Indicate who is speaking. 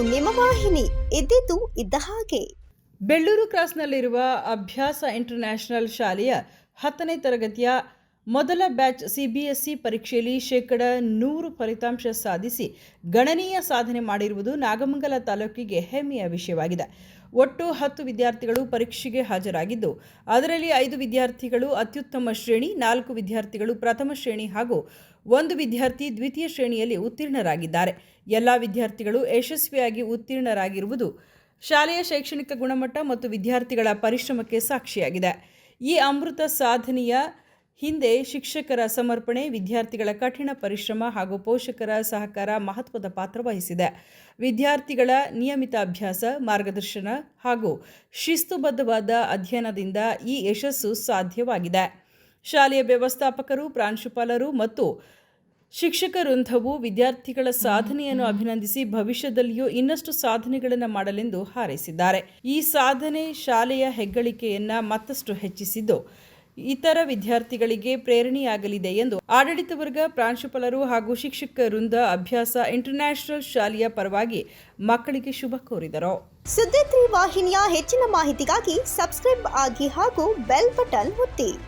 Speaker 1: ನಿಮ್ಮ ವಾಹಿನಿ, ಇದ್ದಿದ್ದು ಇದ್ದ ಹಾಗೆ.
Speaker 2: ಬೆಳ್ಳೂರು ಕ್ರಾಸ್ನಲ್ಲಿರುವ ಅಭ್ಯಾಸ ಇಂಟರ್ನ್ಯಾಷನಲ್ ಶಾಲೆಯ 10ನೇ ತರಗತಿಯ ಮೊದಲ ಬ್ಯಾಚ್ ಸಿಬಿಎಸ್ಇ ಪರೀಕ್ಷೆಯಲ್ಲಿ 100% ಫಲಿತಾಂಶ ಸಾಧಿಸಿ ಗಣನೀಯ ಸಾಧನೆ ಮಾಡಿರುವುದು ನಾಗಮಂಗಲ ತಾಲೂಕಿಗೆ ಹೆಮ್ಮೆಯ ವಿಷಯವಾಗಿದೆ. ಒಟ್ಟು 10 ವಿದ್ಯಾರ್ಥಿಗಳು ಪರೀಕ್ಷೆಗೆ ಹಾಜರಾಗಿದ್ದು, ಅದರಲ್ಲಿ 5 ವಿದ್ಯಾರ್ಥಿಗಳು ಅತ್ಯುತ್ತಮ ಶ್ರೇಣಿ, 4 ವಿದ್ಯಾರ್ಥಿಗಳು ಪ್ರಥಮ ಶ್ರೇಣಿ ಹಾಗೂ 1 ವಿದ್ಯಾರ್ಥಿ ದ್ವಿತೀಯ ಶ್ರೇಣಿಯಲ್ಲಿ ಉತ್ತೀರ್ಣರಾಗಿದ್ದಾರೆ. ಎಲ್ಲ ವಿದ್ಯಾರ್ಥಿಗಳು ಯಶಸ್ವಿಯಾಗಿ ಉತ್ತೀರ್ಣರಾಗಿರುವುದು ಶಾಲೆಯ ಶೈಕ್ಷಣಿಕ ಗುಣಮಟ್ಟ ಮತ್ತು ವಿದ್ಯಾರ್ಥಿಗಳ ಪರಿಶ್ರಮಕ್ಕೆ ಸಾಕ್ಷಿಯಾಗಿದೆ. ಈ ಅಮೃತ ಸಾಧನೆಯ ಹಿಂದೆ ಶಿಕ್ಷಕರ ಸಮರ್ಪಣೆ, ವಿದ್ಯಾರ್ಥಿಗಳ ಕಠಿಣ ಪರಿಶ್ರಮ ಹಾಗೂ ಪೋಷಕರ ಸಹಕಾರ ಮಹತ್ವದ ಪಾತ್ರ ವಹಿಸಿದೆ. ವಿದ್ಯಾರ್ಥಿಗಳ ನಿಯಮಿತ ಅಭ್ಯಾಸ, ಮಾರ್ಗದರ್ಶನ ಹಾಗೂ ಶಿಸ್ತುಬದ್ಧವಾದ ಅಧ್ಯಯನದಿಂದ ಈ ಯಶಸ್ಸು ಸಾಧ್ಯವಾಗಿದೆ. ಶಾಲೆಯ ವ್ಯವಸ್ಥಾಪಕರು, ಪ್ರಾಂಶುಪಾಲರು ಮತ್ತು ಶಿಕ್ಷಕ ವೃಂದವು ವಿದ್ಯಾರ್ಥಿಗಳ ಸಾಧನೆಯನ್ನು ಅಭಿನಂದಿಸಿ ಭವಿಷ್ಯದಲ್ಲಿಯೂ ಇನ್ನಷ್ಟು ಸಾಧನೆಗಳನ್ನು ಮಾಡಲೆಂದು ಹಾರೈಸಿದ್ದಾರೆ. ಈ ಸಾಧನೆ ಶಾಲೆಯ ಹೆಗ್ಗಳಿಕೆಯನ್ನು ಮತ್ತಷ್ಟು ಹೆಚ್ಚಿಸಿದ್ದು ಇತರ ವಿದ್ಯಾರ್ಥಿಗಳಿಗೆ ಪ್ರೇರಣೆಯಾಗಲಿದೆ ಎಂದು ಆಡಳಿತ ವರ್ಗ, ಪ್ರಾಂಶುಪಾಲರು ಹಾಗೂ ಶಿಕ್ಷಕ ವೃಂದ ಅಭ್ಯಾಸ ಇಂಟರ್ನ್ಯಾಷನಲ್ ಶಾಲೆಯ ಪರವಾಗಿ ಮಕ್ಕಳಿಗೆ ಶುಭ ಕೋರಿದರು.
Speaker 1: ಸುದ್ದಿ 3 ವಾಹಿನಿಯ ಹೆಚ್ಚಿನ ಮಾಹಿತಿಗಾಗಿ ಸಬ್ಸ್ಕ್ರೈಬ್ ಆಗಿ ಹಾಗೂ ಬೆಲ್ ಬಟನ್ ಒತ್ತಿ.